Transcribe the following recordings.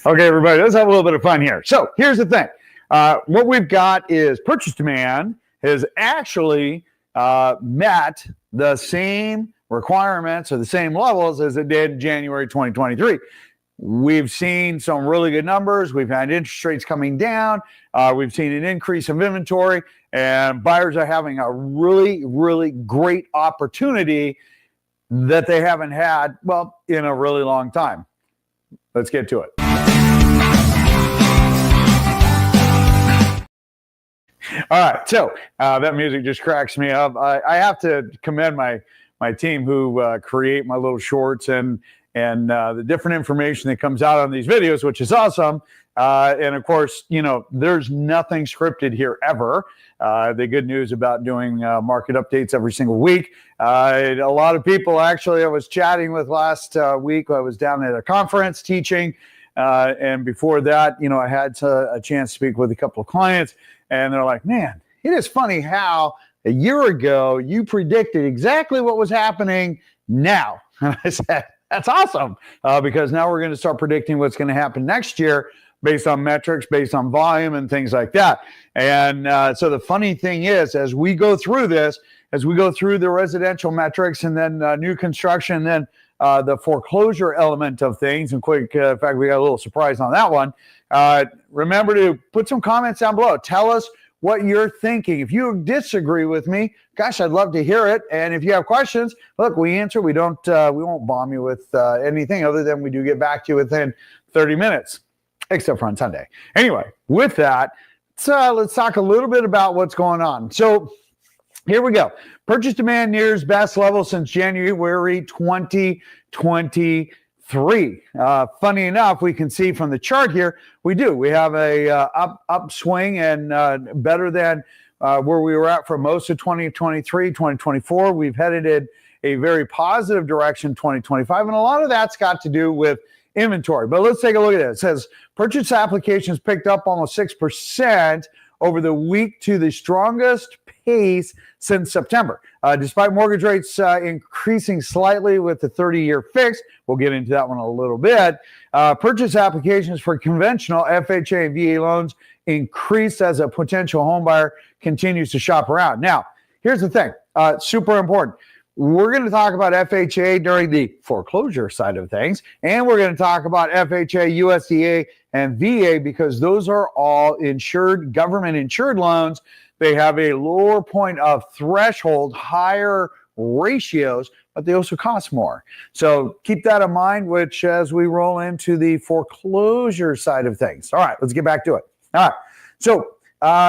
Okay, everybody, let's have a little bit of fun here. So here's the thing. What we've got is purchase demand has actually met the same requirements or the same levels as it did in January 2023. We've seen some really good numbers. We've had interest rates coming down. We've seen an increase of inventory, and buyers are having a really, really great opportunity that they haven't had, well, in a really long time. Let's get to it. All right, so that music just cracks me up. I have to commend my team who create my little shorts and the different information that comes out on these videos, which is awesome. And of course, you know, there's nothing scripted here ever. The good news about doing market updates every single week. A lot of people actually I was chatting with last week. I was down at a conference teaching. And before that, you know, I had a chance to speak with a couple of clients, and they're like, man, it is funny how a year ago you predicted exactly what was happening now. And I said, that's awesome, because now we're going to start predicting what's going to happen next year based on metrics, based on volume and things like that. And so the funny thing is, as we go through this, as we go through the residential metrics and then new construction, and then the foreclosure element of things, and quick, in fact, we got a little surprise on that one. Remember to put some comments down below. Tell us what you're thinking. If you disagree with me, gosh, I'd love to hear it. And if you have questions, look, we answer. We won't bomb you with anything other than we do get back to you within 30 minutes, except for on Sunday. Anyway, with that, let's talk a little bit about what's going on. So here we go. Purchase demand nears best level since January 2023. Funny enough, we can see from the chart here, we have a upswing and better than where we were at for most of 2023, 2024. We've headed in a very positive direction, 2025, and a lot of that's got to do with inventory. But let's take a look at it. It says purchase applications picked up almost 6% over the week to the strongest pace since September. Despite mortgage rates increasing slightly with the 30-year fix, we'll get into that one a little bit. Purchase applications for conventional FHA and VA loans increased as a potential home buyer continues to shop around. Now, here's the thing, super important. We're going to talk about FHA during the foreclosure side of things, and we're going to talk about FHA, USDA, and VA because those are all insured, government-insured loans. They have a lower point of threshold, higher ratios, but they also cost more. So keep that in mind, which as we roll into the foreclosure side of things. All right, let's get back to it. All right, so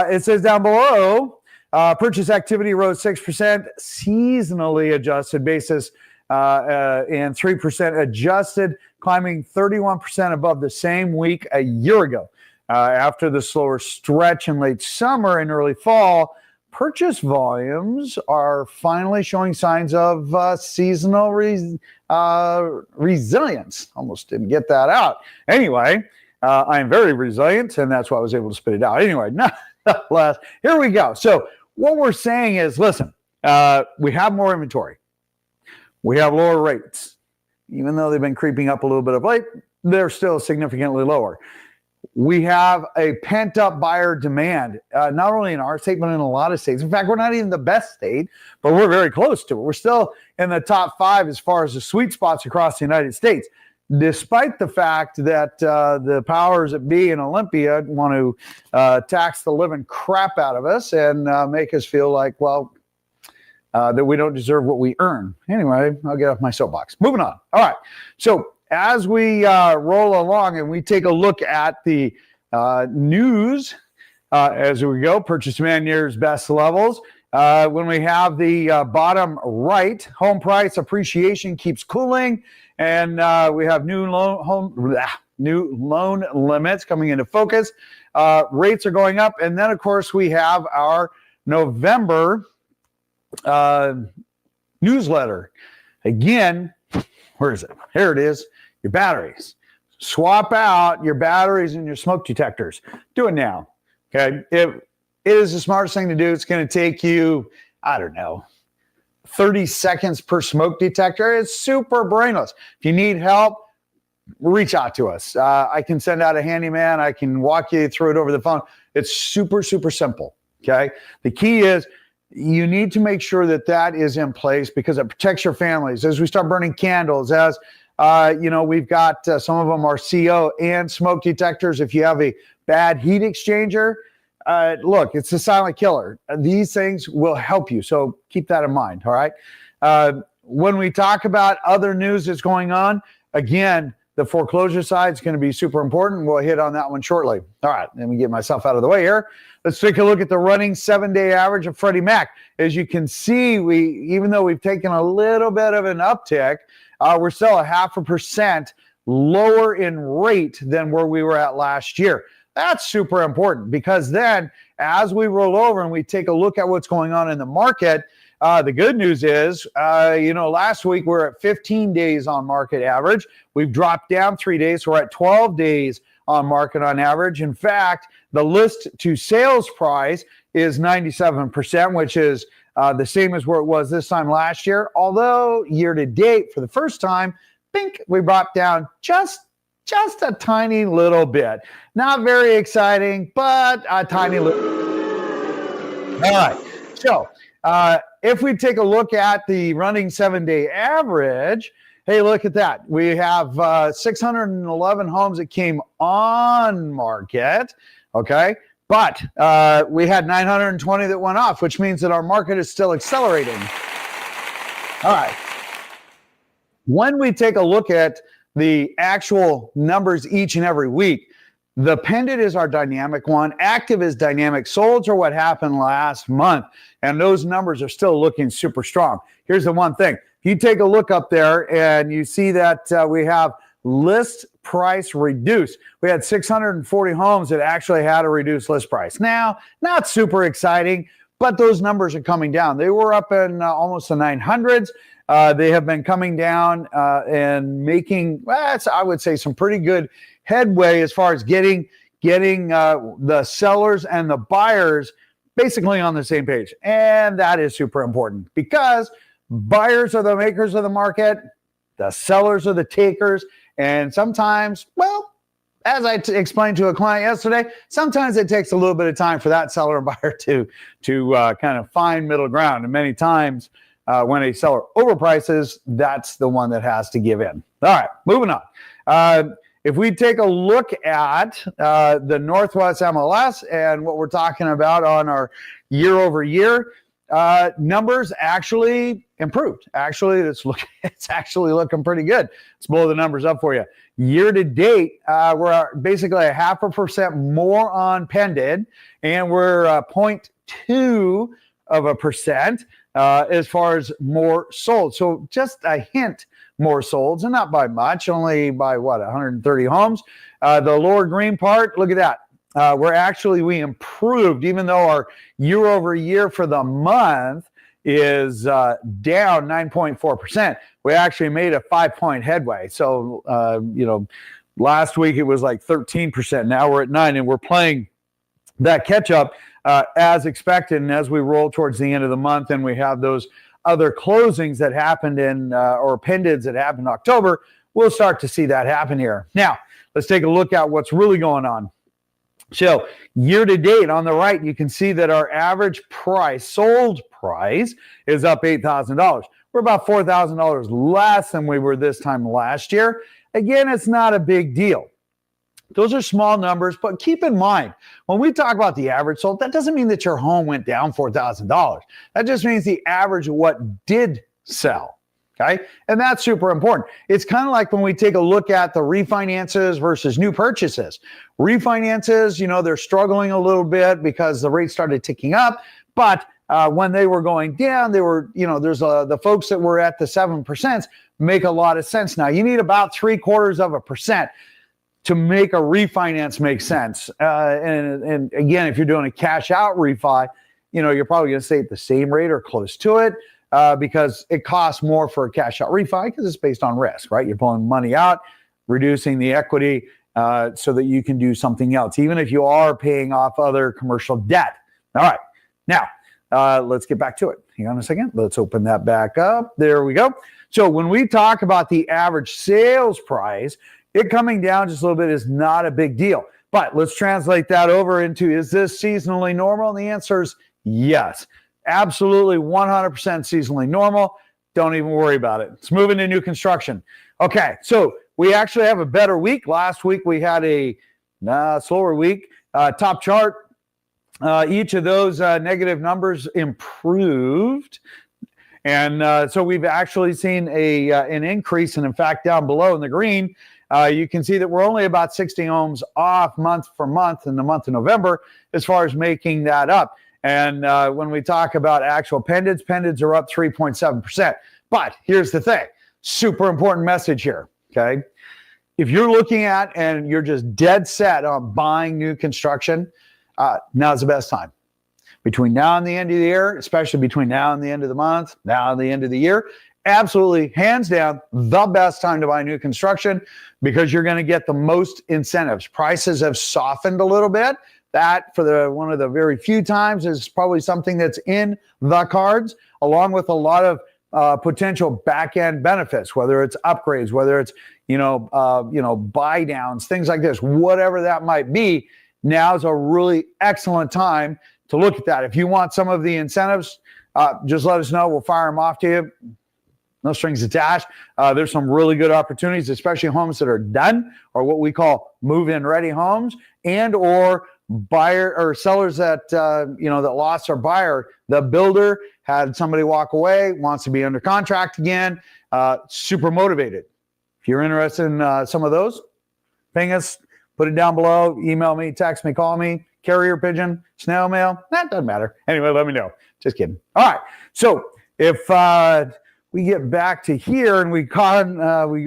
it says down below, purchase activity rose 6%, seasonally adjusted basis, and 3% adjusted, climbing 31% above the same week a year ago. After the slower stretch in late summer and early fall, purchase volumes are finally showing signs of seasonal resilience. Almost didn't get that out. Anyway, I'm very resilient, and that's why I was able to spit it out. Anyway, nonetheless, here we go. So what we're saying is, listen, we have more inventory. We have lower rates. Even though they've been creeping up a little bit of late, they're still significantly lower. We have a pent-up buyer demand, not only in our state, but in a lot of states. In fact, we're not even the best state, but we're very close to it. We're still in the top 5 as far as the sweet spots across the United States, despite the fact that the powers that be in Olympia want to tax the living crap out of us and make us feel like, well, that we don't deserve what we earn. Anyway, I'll get off my soapbox. Moving on. All right. So as we roll along and we take a look at the news as we go, purchase demand nears best levels. When we have the bottom right, home price appreciation keeps cooling, and we have new loan limits coming into focus. Rates are going up, and then of course we have our November newsletter. Again, where is it? Here it is. Your batteries. Swap out your batteries and your smoke detectors. Do it now. Okay. It is the smartest thing to do. It's going to take you, I don't know, 30 seconds per smoke detector. It's super brainless. If you need help, reach out to us. I can send out a handyman. I can walk you through it over the phone. It's super, super simple. Okay. The key is you need to make sure that that is in place because it protects your families. As we start burning candles, as we've got some of them are CO and smoke detectors. If you have a bad heat exchanger, look, it's a silent killer. These things will help you. So keep that in mind. All right. When we talk about other news that's going on, again, the foreclosure side is going to be super important. We'll hit on that one shortly. All right, let me get myself out of the way here. Let's take a look at the running 7-day average of Freddie Mac. As you can see, even though we've taken a little bit of an uptick, we're still 0.5% lower in rate than where we were at last year. That's super important because then as we roll over and we take a look at what's going on in the market, the good news is, last week we're at 15 days on market average. We've dropped down 3 days. We're at 12 days on market on average. In fact, the list to sales price is 97%, which is the same as where it was this time last year. Although year to date, for the first time, I think we brought down just a tiny little bit. Not very exciting, but a tiny little. All right. So, if we take a look at the running 7-day average, hey, look at that. We have 611 homes that came on market, okay? But we had 920 that went off, which means that our market is still accelerating. All right. When we take a look at the actual numbers each and every week, the pendant is our dynamic one. Active is dynamic. Solds are what happened last month. And those numbers are still looking super strong. Here's the one thing. You take a look up there and you see that we have list price reduced. We had 640 homes that actually had a reduced list price. Now, not super exciting, but those numbers are coming down. They were up in almost the 900s. They have been coming down and making, I would say, some pretty good headway as far as getting the sellers and the buyers basically on the same page. And that is super important because buyers are the makers of the market, the sellers are the takers, and sometimes, well, as I explained to a client yesterday, sometimes it takes a little bit of time for that seller and buyer to kind of find middle ground. And many times when a seller overprices, that's the one that has to give in. All right, moving on. If we take a look at the Northwest MLS and what we're talking about on our year over year, numbers actually improved. Actually, it's actually looking pretty good. Let's blow the numbers up for you. Year to date, we're basically 0.5% more on pended, and we're 0.2% as far as more sold. So just a hint more solds, and not by much, only by 130 homes. The lower green part, look at that. We improved, even though our year over year for the month is down 9.4%. We actually made a 5-point headway. So, last week it was like 13%. Now we're at 9%, and we're playing that catch up as expected. And as we roll towards the end of the month and we have those other closings that happened or pendants that happened in October, we'll start to see that happen here. Now, let's take a look at what's really going on. So year to date on the right, you can see that our average sold price is up $8,000. We're about $4,000 less than we were this time last year. Again, it's not a big deal. Those are small numbers, but keep in mind, when we talk about the average sold, that doesn't mean that your home went down $4,000. That just means the average of what did sell, okay? And that's super important. It's kind of like when we take a look at the refinances versus new purchases. Refinances, they're struggling a little bit because the rates started ticking up, but when they were going down, they were, there's the folks that were at the 7% make a lot of sense now. You need about 0.75% to make a refinance make sense. And again, if you're doing a cash out refi, you're probably going to stay at the same rate or close to it because it costs more for a cash out refi because it's based on risk, right? You're pulling money out, reducing the equity so that you can do something else, even if you are paying off other commercial debt. All right. Now, let's get back to it. Hang on a second. Let's open that back up. There we go. So when we talk about the average sales price, it coming down just a little bit is not a big deal. But let's translate that over into, is this seasonally normal? And the answer is yes. Absolutely 100% seasonally normal. Don't even worry about it. Let's move into new construction. Okay, so we actually have a better week. Last week we had a slower week. Top chart, each of those negative numbers improved. And so we've actually seen an increase. And in fact, down below in the green, you can see that we're only about 60 homes off month for month in the month of November as far as making that up. And when we talk about actual pendants are up 3.7%. But here's the thing, super important message here, okay? If you're looking at and you're just dead set on buying new construction, now's the best time. Between now and the end of the year, especially between now and the end of the month, now and the end of the year, absolutely, hands down, the best time to buy new construction because you're going to get the most incentives. Prices have softened a little bit. That, for one of the very few times, is probably something that's in the cards, along with a lot of potential back-end benefits, whether it's upgrades, whether it's buy downs, things like this, whatever that might be. Now's a really excellent time to look at that. If you want some of the incentives, just let us know. We'll fire them off to you. No strings attached. There's some really good opportunities, especially homes that are done, or what we call move-in ready homes, and or buyer or sellers that that lost their buyer. The builder had somebody walk away, wants to be under contract again, super motivated. If you're interested in some of those, ping us, put it down below, email me, text me, call me, carrier pigeon, snail mail, that doesn't matter. Anyway, let me know. Just kidding. All right. So if we get back to here and we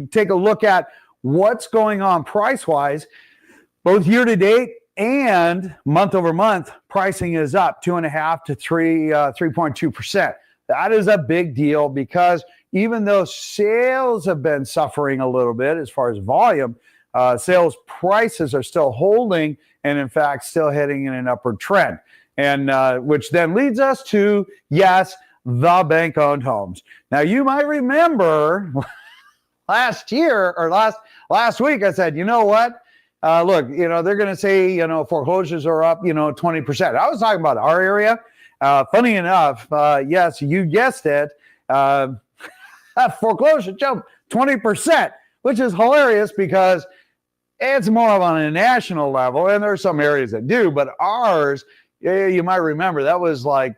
take a look at what's going on price-wise, both year to date and month over month, pricing is up 2.5 to 3.2%. That is a big deal because even though sales have been suffering a little bit as far as volume, sales prices are still holding and in fact still heading in an upward trend. And which then leads us to, yes, the bank-owned homes. Now you might remember last year or last week I said, you know what? Look, they're going to say, foreclosures are up, 20%. I was talking about our area. Funny enough, yes, you guessed it. Foreclosure jumped 20%, which is hilarious because it's more of on a national level, and there are some areas that do, but ours, you might remember, that was like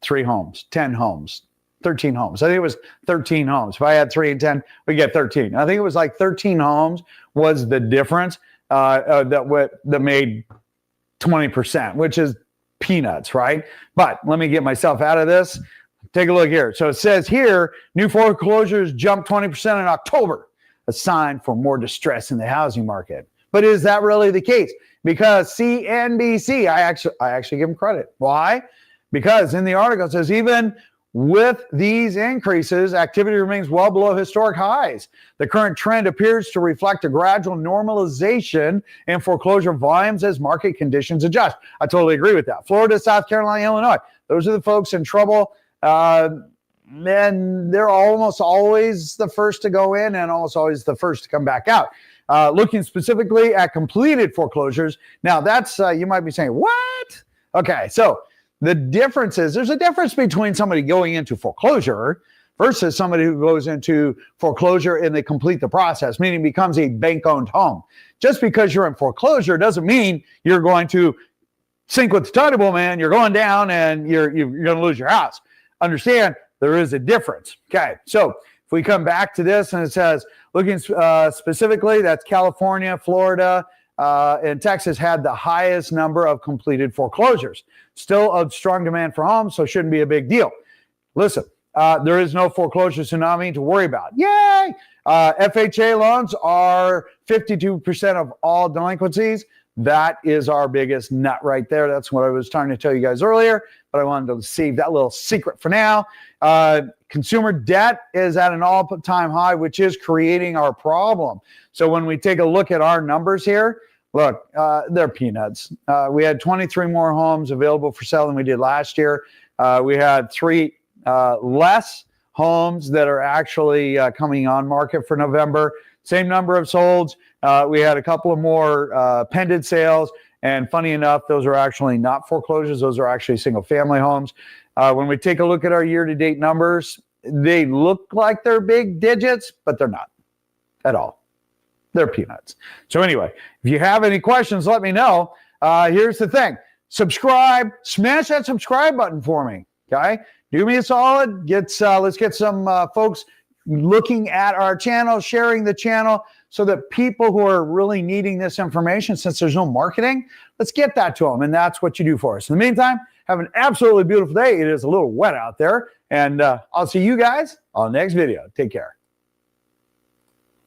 3 homes, 10 homes, 13 homes. I think it was 13 homes. If I had 3 and 10, we get 13. I think it was like 13 homes was the difference that made 20%, which is peanuts, right? But let me get myself out of this. Take a look here. So it says here, new foreclosures jumped 20% in October, a sign for more distress in the housing market. But is that really the case? Because CNBC, I actually give them credit. Why? Because in the article it says even with these increases, activity remains well below historic highs. The current trend appears to reflect a gradual normalization in foreclosure volumes as market conditions adjust. I totally agree with that. Florida, South Carolina, Illinois, those are the folks in trouble. And they're almost always the first to go in and almost always the first to come back out. Looking specifically at completed foreclosures. Now that's, you might be saying, what? Okay, so the difference is there's a difference between somebody going into foreclosure versus somebody who goes into foreclosure and they complete the process, meaning becomes a bank-owned home. Just because you're in foreclosure doesn't mean you're going to sink with the tide, man. You're going down and you're going to lose your house. Understand, there is a difference. Okay, so if we come back to this and it says, looking specifically, that's California, Florida, and Texas had the highest number of completed foreclosures. Still a strong demand for homes, so shouldn't be a big deal. Listen, there is no foreclosure tsunami to worry about. Yay! FHA loans are 52% of all delinquencies. That is our biggest nut right there. That's what I was trying to tell you guys earlier, but I wanted to save that little secret for now. Consumer debt is at an all-time high, which is creating our problem. So when we take a look at our numbers here, look, they're peanuts. We had 23 more homes available for sale than we did last year. We had 3 less homes that are actually coming on market for November. same number of solds. We had a couple of more pendant sales. And funny enough, those are actually not foreclosures. Those are actually single family homes. When we take a look at our year-to-date numbers, they look like they're big digits, but they're not at all. They're peanuts. So anyway, if you have any questions, let me know. Here's the thing. Subscribe. Smash that subscribe button for me. Okay? Do me a solid. Let's get some folks looking at our channel, sharing the channel, so that people who are really needing this information, since there's no marketing, let's get that to them. And that's what you do for us. In the meantime, have an absolutely beautiful day. It is a little wet out there. And I'll see you guys on the next video. Take care.